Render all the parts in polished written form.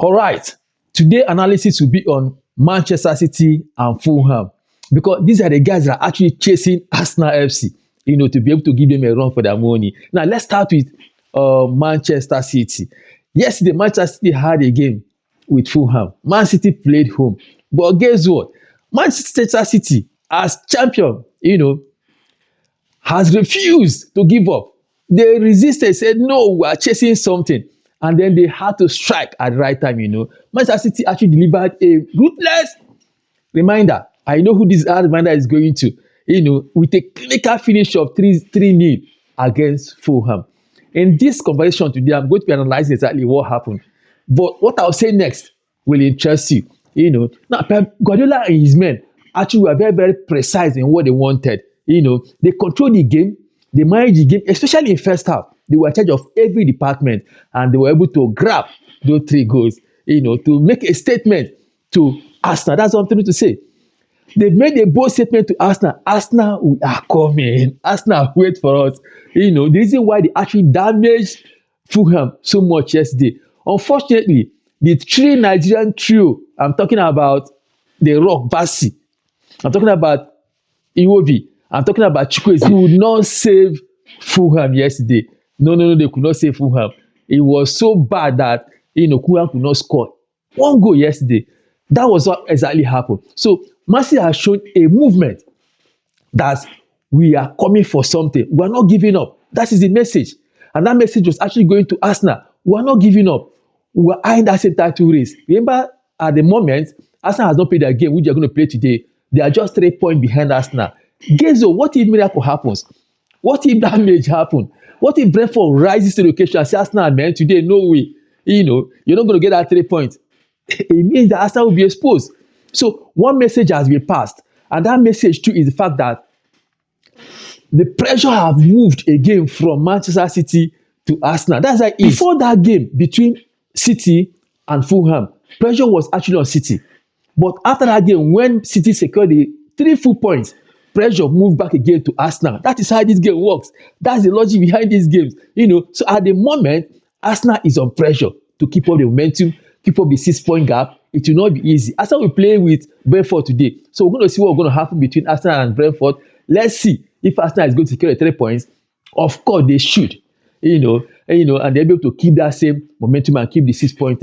All right, today analysis will be on Manchester City and Fulham, because these are the guys that are actually chasing Arsenal FC, to be able to give them a run for their money. Now let's start with Manchester City. Yesterday, Manchester City had a game with Fulham. Man City played home, but guess what? Manchester City, as champion, has refused to give up. They resisted, said, no, we are chasing something. And then they had to strike at the right time, Manchester City actually delivered a ruthless reminder. I know who this reminder is going to, with a clinical finish of 3-0 against Fulham. In this conversation today, I'm going to be analyzing exactly what happened. But what I'll say next will interest you. Now, Pep Guardiola and his men actually were very, very precise in what they wanted. They controlled the game, they managed the game, especially in first half. They were in charge of every department, and they were able to grab those 3 goals, to make a statement to Arsenal. That's what I'm trying to say. They made a bold statement to Arsenal. Arsenal, we are coming. Arsenal, wait for us. The reason why they actually damaged Fulham so much yesterday. Unfortunately, the 3 Nigerian trio, I'm talking about the Rock Basi, I'm talking about Iwobi, I'm talking about Chukwueze, could not save Fulham yesterday. No, they could not save Fulham. It was so bad that, Fulham could not score 1 goal yesterday. That was what exactly happened. So, Man City has shown a movement that we are coming for something. We are not giving up. That is the message. And that message was actually going to Arsenal. We are not giving up. We are eyeing that same title race. Remember, at the moment, Arsenal has not played their game, which they are going to play today. They are just 3 points behind Arsenal. Guess what if miracle happens? What if damage happens? What if Brentford rises to the occasion and says, Arsenal, man, today, no way. You're not going to get that 3 points. It means that Arsenal will be exposed. So one message has been passed. And that message too is the fact that the pressure have moved again from Manchester City to Arsenal. That's like before that game between City and Fulham, pressure was actually on City. But after that game, when City secured the 3 full points, pressure moved back again to Arsenal. That is how this game works. That's the logic behind these games. So at the moment, Arsenal is on pressure to keep up the momentum, keep up the 6-point gap. It will not be easy. Arsenal will play with Brentford today. So we're going to see what's going to happen between Arsenal and Brentford. Let's see if Arsenal is going to secure the 3 points. Of course, they should. And they'll be able to keep that same momentum and keep the 6-point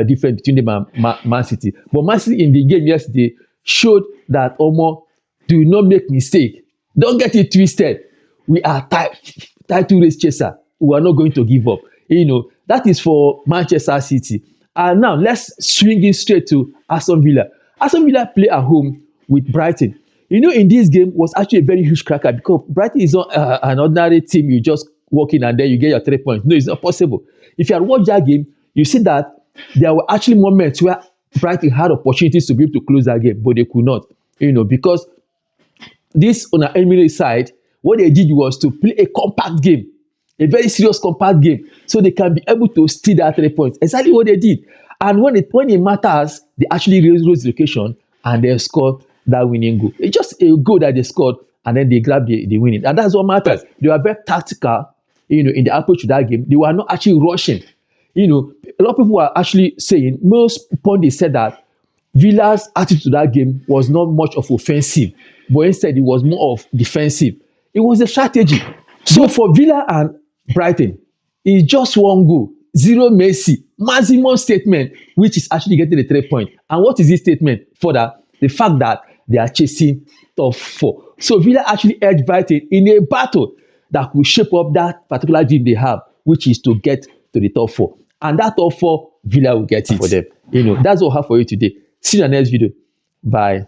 difference between them and Man City. But Man City in the game yesterday showed that do not make mistake. Don't get it twisted. We are title race chaser. We are not going to give up. That is for Manchester City. And now let's swing it straight to Aston Villa. Aston Villa play at home with Brighton. In this game was actually a very huge cracker, because Brighton is not an ordinary team. You just walk in and then you get your 3 points. No, it's not possible. If you had watched that game, you see that there were actually moments where Brighton had opportunities to be able to close that game, but they could not. Because this on the Emirates side, what they did was to play a compact game, a very serious compact game, so they can be able to steal that 3 points. Exactly what they did. And when it matters, they actually rose the occasion and they scored that winning goal. It's just a goal that they scored, and then they grabbed the winning. And that's what matters. They were very tactical, in the approach to that game. They were not actually rushing. A lot of people were actually saying, most pundits said that Villa's attitude to that game was not much of offensive, but instead it was more of defensive. It was a strategy. So for Villa and Brighton, it's just 1 goal, 0 Messi, maximum statement, which is actually getting the 3 points. And what is this statement for that? The fact that they are chasing top 4. So Villa actually edged Brighton in a battle that will shape up that particular dream they have, which is to get to the top 4. And that top 4, Villa will get it for them. That's all I have for you today. See you in the next video. Bye.